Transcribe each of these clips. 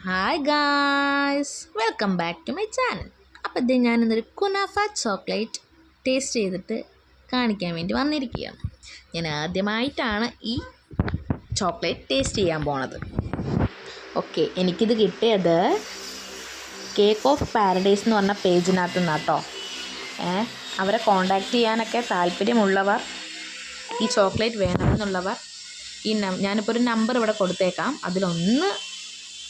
Hi guys, welcome back to my channel. അപ്പോൾ ഇത് ഞാനിന്നൊരു kunafa chocolate taste ചെയ്തിട്ട് കാണിക്കാൻ വേണ്ടി വന്നിരിക്കുകയാണ്. ഞാൻ ആദ്യമായിട്ടാണ് ഈ ചോക്ലേറ്റ് ടേസ്റ്റ് ചെയ്യാൻ പോണത്. ഓക്കെ, എനിക്കിത് കിട്ടിയത് കേക്ക് ഓഫ് പാരഡൈസ് എന്ന് പറഞ്ഞ പേജിനകത്ത് നിന്നാട്ടോ. അവരെ കോണ്ടാക്ട് ചെയ്യാനൊക്കെ താല്പര്യമുള്ളവർ, ഈ ചോക്ലേറ്റ് വേണമെന്നുള്ളവർ ഞാനിപ്പോൾ ഒരു നമ്പർ ഇവിടെ കൊടുത്തേക്കാം, അതിലൊന്ന്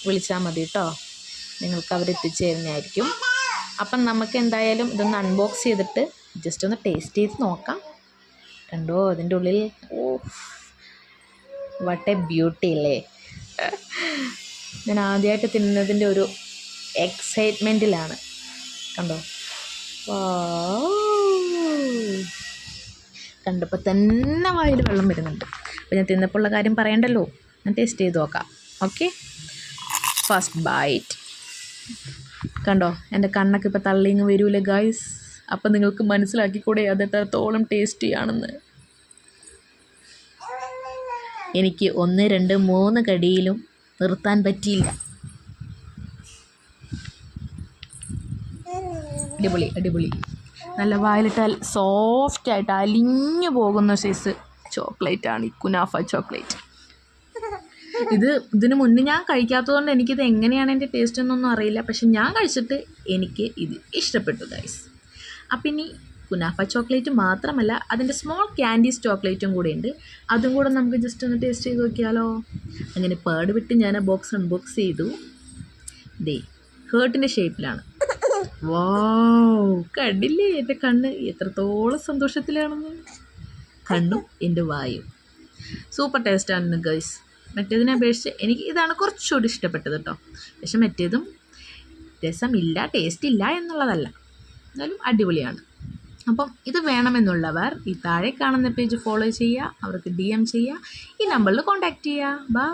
വിളിച്ചാൽ മതി കേട്ടോ. നിങ്ങൾക്ക് അവർ എത്തിച്ചു തരുന്നതായിരിക്കും. അപ്പം നമുക്ക് എന്തായാലും ഇതൊന്ന് അൺബോക്സ് ചെയ്തിട്ട് ജസ്റ്റ് ഒന്ന് ടേസ്റ്റ് ചെയ്ത് നോക്കാം. കണ്ടോ അതിൻ്റെ ഉള്ളിൽ, ഓ വാട്ട് എ ബ്യൂട്ടി അല്ലേ. ഞാൻ ആദ്യമായിട്ട് തിന്നുന്നതിൻ്റെ ഒരു എക്സൈറ്റ്മെൻറ്റിലാണ്. കണ്ടോ, കണ്ടപ്പോൾ തന്നെ വായിൽ വെള്ളം വരുന്നുണ്ട്. അപ്പോൾ ഞാൻ തിന്നപ്പോൾ ഉള്ള കാര്യം പറയണ്ടല്ലോ, ഞാൻ ടേസ്റ്റ് ചെയ്ത് നോക്കാം. Okay, first bite. കണ്ടോ, എൻ്റെ കണ്ണൊക്കെ ഇപ്പോൾ തള്ളിങ്ങ് വരൂലേ ഗായ്സ്. അപ്പം നിങ്ങൾക്ക് മനസ്സിലാക്കിക്കൂടെ അത് എത്രത്തോളം ടേസ്റ്റിയാണെന്ന്. എനിക്ക് 1, 2, 3 കടിയിലും നിർത്താൻ പറ്റിയില്ല. അടിപൊളി അടിപൊളി, നല്ല വായിലിട്ടാൽ സോഫ്റ്റായിട്ട് അലിഞ്ഞു പോകുന്ന സൈസ് ചോക്ലേറ്റാണ് ഈ കുനാഫ ചോക്ലേറ്റ്. ഇതിന് മുന്നേ ഞാൻ കഴിക്കാത്തതുകൊണ്ട് എനിക്കിത് എങ്ങനെയാണ് എൻ്റെ ടേസ്റ്റ് എന്നൊന്നും അറിയില്ല. പക്ഷെ ഞാൻ കഴിച്ചിട്ട് എനിക്ക് ഇത് ഇഷ്ടപ്പെട്ടു ഗൈസ്. അപ്പം ഇനി കുനാഫ ചോക്ലേറ്റ് മാത്രമല്ല, അതിൻ്റെ സ്മോൾ ക്യാൻഡീസ് ചോക്ലേറ്റും കൂടെ ഉണ്ട്. അതും കൂടെ നമുക്ക് ജസ്റ്റ് ഒന്ന് ടേസ്റ്റ് ചെയ്ത് നോക്കിയാലോ. അങ്ങനെ പാട് വിട്ട് ഞാൻ ആ ബോക്സ് അൺബോക്സ് ചെയ്തു. ദേ ഹേർട്ടിൻ്റെ ഷേപ്പിലാണ്. വാവ്, കണ്ടില്ലേ എൻ്റെ കണ്ണ് എത്രത്തോളം സന്തോഷത്തിലാണെന്ന്. കണ്ണും എൻ്റെ വായും സൂപ്പർ ടേസ്റ്റാണ് ഗൈസ്. മറ്റേതിനെ അപേക്ഷിച്ച് എനിക്ക് ഇതാണ് കുറച്ചുകൂടി ഇഷ്ടപ്പെട്ടത് കേട്ടോ. പക്ഷെ മറ്റേതും രസമില്ല, ടേസ്റ്റ് ഇല്ല എന്നുള്ളതല്ല, എന്നാലും അടിപൊളിയാണ്. അപ്പം ഇത് വേണമെന്നുള്ളവർ ഈ താഴെ കാണുന്ന പേജ് ഫോളോ ചെയ്യുക, അവർക്ക് DM ചെയ്യുക, ഈ നമ്പറിൽ കോൺടാക്റ്റ് ചെയ്യുക. ബൈ.